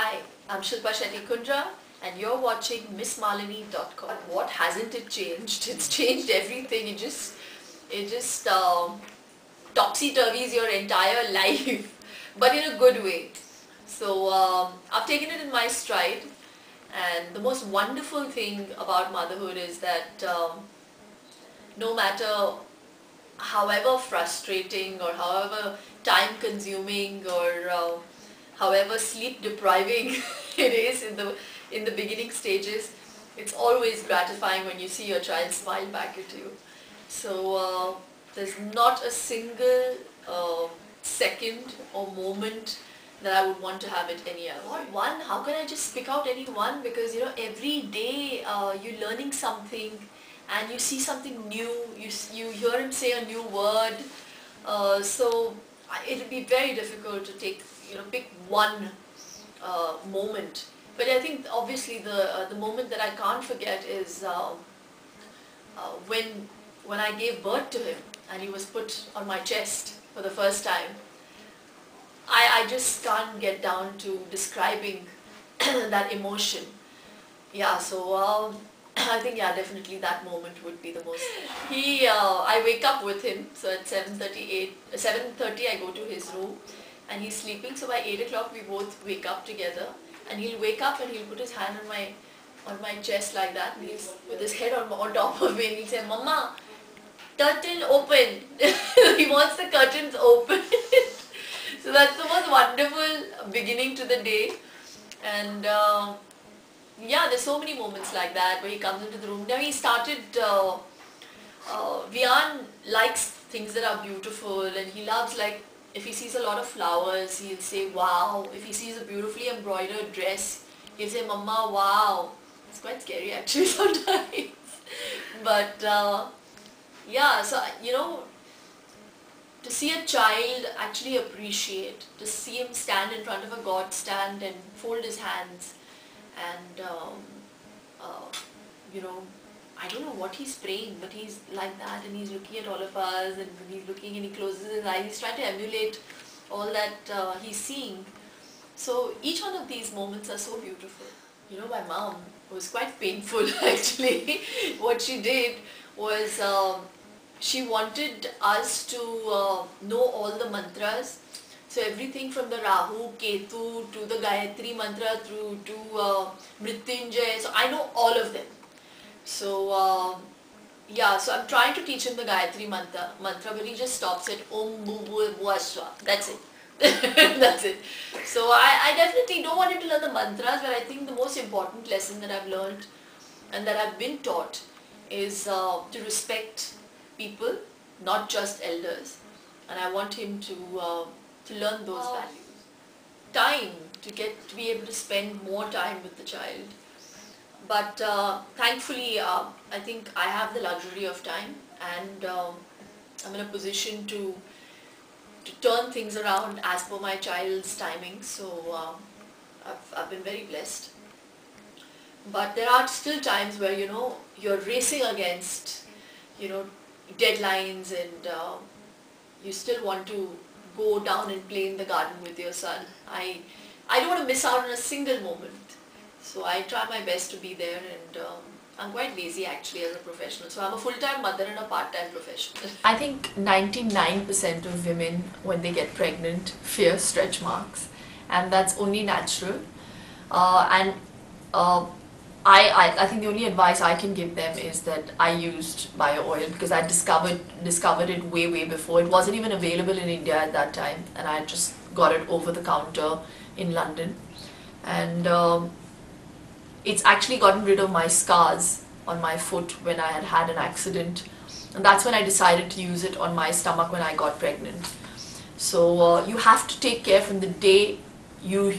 Hi, I'm Shilpa Shetty Kundra and you're watching MissMalini.com. What hasn't it changed? It's changed everything. It just topsy-turvies your entire life, but in a good way. So I've taken it in my stride, and the most wonderful thing about motherhood is that no matter however frustrating or however time consuming or however sleep depriving it is in the beginning stages, it's always gratifying when you see your child smile back at you. So there's not a single second or moment that I would want to have it any other. Not one, how can I just pick out any one? Because every day you're learning something and you see something new, you hear him say a new word, so it'll be very difficult to pick one moment. But I think obviously the moment that I can't forget is when I gave birth to him and he was put on my chest for the first time. I just can't get down to describing that emotion. Yeah, so I think definitely that moment would be the most. I wake up with him, so at 7:30 I go to his room and he's sleeping, so by 8 o'clock we both wake up together, and he'll wake up and he'll put his hand on my chest like that, and he's with his head on top of me, and he'll say, "Mama, curtain open." He wants the curtains open. So that's the most wonderful beginning to the day. And there's so many moments like that where he comes into the room. Now he started, Vian likes things that are beautiful, and he loves, like, if he sees a lot of flowers, he'll say, "Wow." If he sees a beautifully embroidered dress, he'll say, "Mama, wow." It's quite scary actually sometimes. But so to see a child actually appreciate, to see him stand in front of a God stand and fold his hands, and I don't know what he's praying, but he's like that, and he's looking at all of us, and when he's looking and he closes his eyes, he's trying to emulate all that he's seeing. So each one of these moments are so beautiful. My mom was quite painful actually. What she did was she wanted us to know all the mantras. So everything from the Rahu, Ketu to the Gayatri mantra through to Mrityunjay. So I know all of them. So so I'm trying to teach him the Gayatri mantra, but he just stops at Om Bhu Bhu Bhuva Swa. That's it. That's it. So I definitely don't want him to learn the mantras, but I think the most important lesson that I've learned and that I've been taught is to respect people, not just elders. And I want him to learn those values. Time, to be able to spend more time with the child. But thankfully, I think I have the luxury of time, and I'm in a position to turn things around as per my child's timing. So I've been very blessed. But there are still times where you're racing against deadlines, and you still want to go down and play in the garden with your son. I don't want to miss out on a single moment. So I try my best to be there, and I'm quite lazy actually as a professional. So I'm a full-time mother and a part-time professional. I think 99% of women, when they get pregnant, fear stretch marks, and that's only natural. I think the only advice I can give them is that I used bio oil, because I discovered it way before. It wasn't even available in India at that time, and I just got it over the counter in London, and it's actually gotten rid of my scars on my foot when I had an accident, and that's when I decided to use it on my stomach when I got pregnant. So you have to take care from the day you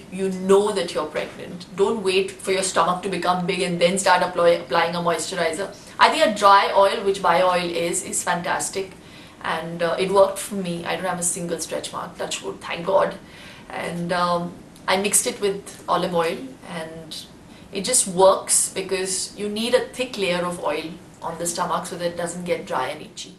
know that you're pregnant. Don't wait for your stomach to become big and then start applying a moisturizer. I think a dry oil, which bio oil is fantastic, and it worked for me. I don't have a single stretch mark, touch wood, thank God. And I mixed it with olive oil, and it just works because you need a thick layer of oil on the stomach so that it doesn't get dry and itchy.